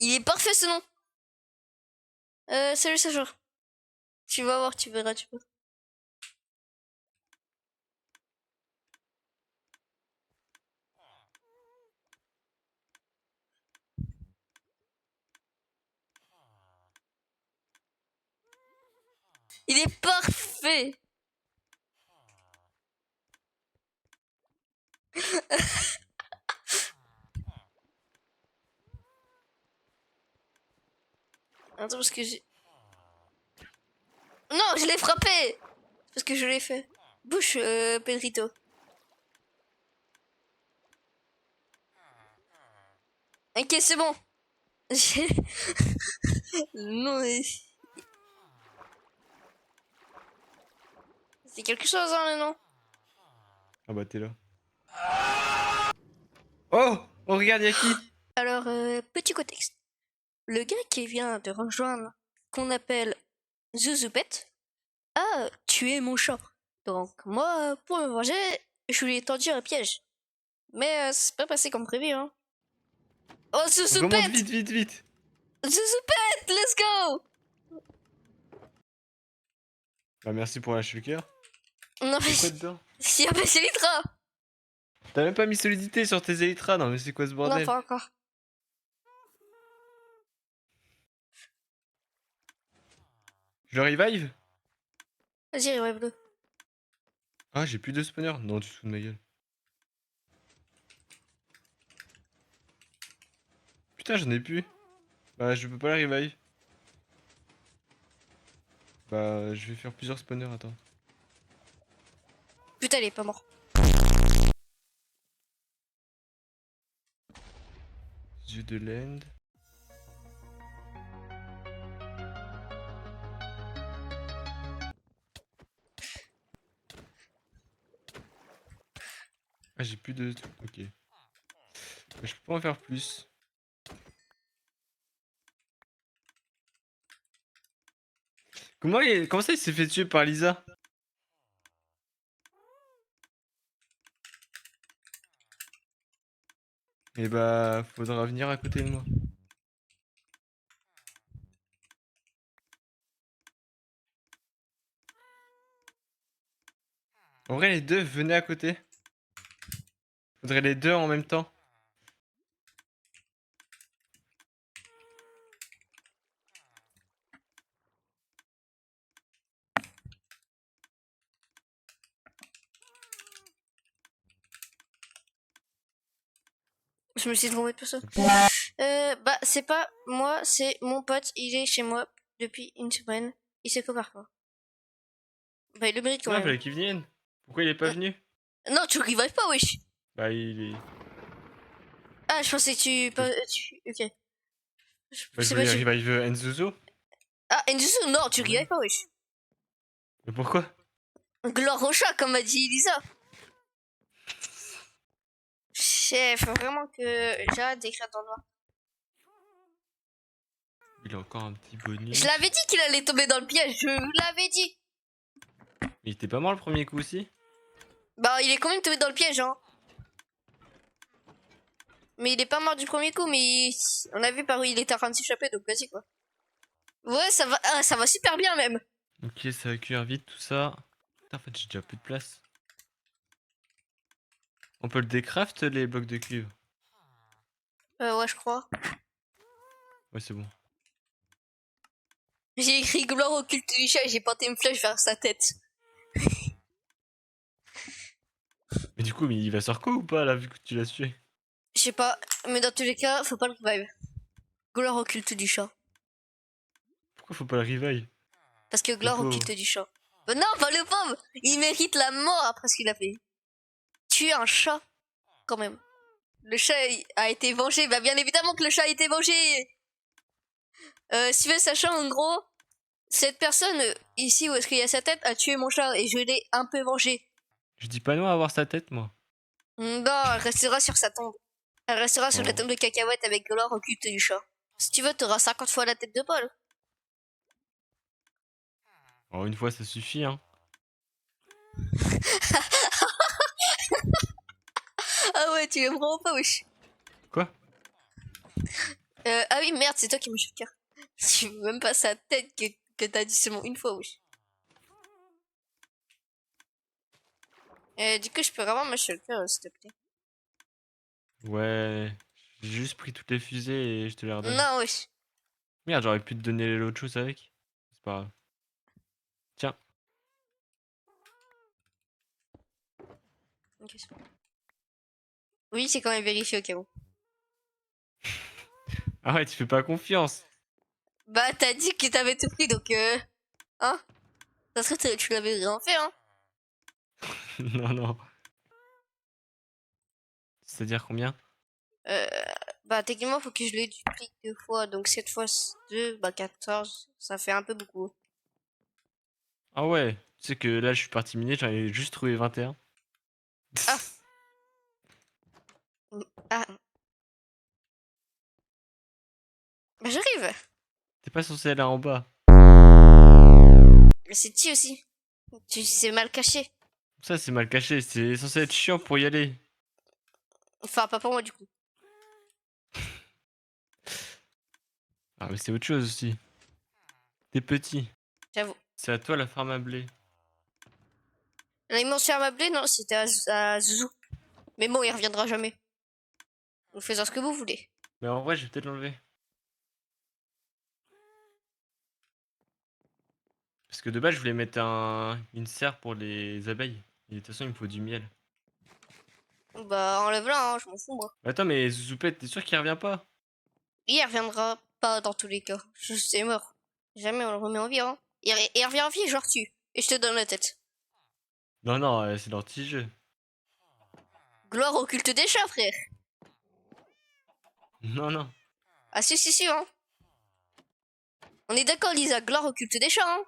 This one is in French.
Il est parfait ce nom. Salut Sacha. Tu vas voir, tu verras, tu vois. Il est parfait. Attends, parce que j'ai... Non, je l'ai frappé. Parce que je l'ai fait. Bouche, Pedrito. Ok, c'est bon. Non, mais... C'est quelque chose, hein, non? Ah bah t'es là. Oh! Oh regarde, y'a qui? Alors, petit contexte. Le gars qui vient de rejoindre, qu'on appelle Zouzoupette, a tué mon chat. Donc, moi, pour me venger, je lui ai tendu un piège. Mais c'est pas passé comme prévu, hein. Oh, Remonte Zouzoupette! vite, vite, vite! Zouzoupette, let's go! Bah merci pour la shulker. Non, mais... C'est quoi dedans? S'il y a pas Elytra! T'as même pas mis solidité sur tes élytras, non mais c'est quoi ce Non, bordel? pas encore. Je le revive? Vas-y, revive-le. Ah j'ai plus de spawner. Non tu te fous de ma gueule. Putain j'en ai plus. Bah je peux pas la revive. Bah je vais faire plusieurs spawners, attends. Putain, il est pas mort. Yeux de land. Ah j'ai plus de... Ok. Bah, je peux pas en faire plus. Comment ça il s'est fait tuer par Lisa? Et bah faudra venir à côté de moi. En vrai les deux venez à côté. Faudrait les deux en même temps. Je me suis trompé de personne. Bah, c'est pas moi, c'est mon pote. Il est chez moi depuis une semaine. Il sait que par quoi. Bah, il le mérite quand Non, même. fallait qu'il vienne. Pourquoi il est pas venu? Non, tu revives pas, wesh. Bah il est... Ah, je pensais que tu... Bah, Ok. je C'est pas voulais tu... revive Enzuzo. Ah, Enjusu, non, tu Ouais. revives pas, wesh. Mais pourquoi? Gloire au chat, comme a dit Elisa. Chef, faut vraiment que j'arrête d'écrire dans le noir. Il a encore un petit bonus. Je l'avais dit qu'il allait tomber dans le piège, je l'avais dit. Mais il était pas mort le premier coup aussi? Bah, il est quand même tombé dans le piège, hein. Mais il est pas mort du premier coup, mais on a vu par où il était en train de s'échapper, donc vas-y, quoi. Ouais, ça va super bien, même. Ok, ça va cuire vite tout ça. Putain, en fait j'ai déjà plus de place. On peut le décraft les blocs de cuivre? Ouais, je crois. Ouais c'est bon. J'ai écrit gloire au culte du chat et j'ai porté une flèche vers sa tête. Mais du coup mais il va sur quoi ou pas là vu que tu l'as tué? Je sais pas, mais dans tous les cas, faut pas le revive. Gloire au culte du chat. Pourquoi faut pas le revive? Parce que Le gloire au pauvre. culte du chat. Non, pas le pauvre. Il mérite la mort après ce qu'il a fait. Tuer un chat, quand même. Le chat a été vengé. Bah, bien évidemment que le chat a été vengé. Si vous sachant, en gros, cette personne ici où est-ce qu'il y a sa tête a tué mon chat et je l'ai un peu vengé. Je dis pas non à avoir sa tête moi. Non, elle restera sur sa tombe. Elle restera sur la Oh. tombe de cacahuète avec gloire au culte du chat. Si tu veux, t'auras 50 fois la tête de Paul. Oh une fois ça suffit hein. Ah ouais, tu aimes vraiment pas, wesh. Quoi? Ah oui, merde, c'est toi qui me choque. Je veux même pas sa tête que t'as dit seulement une fois, wesh. Du coup, je peux vraiment me choquer, s'il te plaît. Ouais, j'ai juste pris toutes les fusées et je te les redonne. Non, wesh. Merde, j'aurais pu te donner l'autre chose avec. C'est pas grave. Tiens. Ok, c'est bon. Oui, c'est quand même vérifié au cas où. Ah ouais, tu fais pas confiance. Bah, t'as dit que t'avais tout pris, donc hein? Ça serait que tu l'avais rien fait, hein? Non, non. C'est-à-dire combien? Euh, Bah, techniquement, faut que je le duplique 2 fois, donc 7 fois 2, bah 14, ça fait un peu beaucoup. Ah ouais, tu sais que là, je suis parti miner, j'en ai juste trouvé 21. Ah, ah, bah j'arrive. T'es pas censé aller en bas. Mais c'est qui aussi? Tu sais mal caché. Ça, c'est mal caché, c'est censé être chiant pour y aller. Enfin, pas pour moi, du coup. Ah, mais c'est autre chose aussi. T'es petit. J'avoue. C'est à toi la farm à blé. L'immense ferme à blé, non, c'était à Zouzou. Mais bon, il reviendra jamais. Vous faites ce que vous voulez. Mais en vrai, je vais peut-être l'enlever. Parce que de base, je voulais mettre une serre pour les abeilles. Et de toute façon, il me faut du miel. Bah, enlève-la, hein, je m'en fous, moi. Attends, mais Zoupette, t'es sûr qu'il revient pas? Il reviendra pas dans tous les cas. C'est mort. Jamais on le remet en vie, hein. Il revient en vie, je le retue. Et je te donne la tête. Non, non, c'est leur petit jeu. Gloire au culte des chats, frère. Non, non. Ah si, si, si, hein. On est d'accord, Lisa, gloire au culte des chats, hein.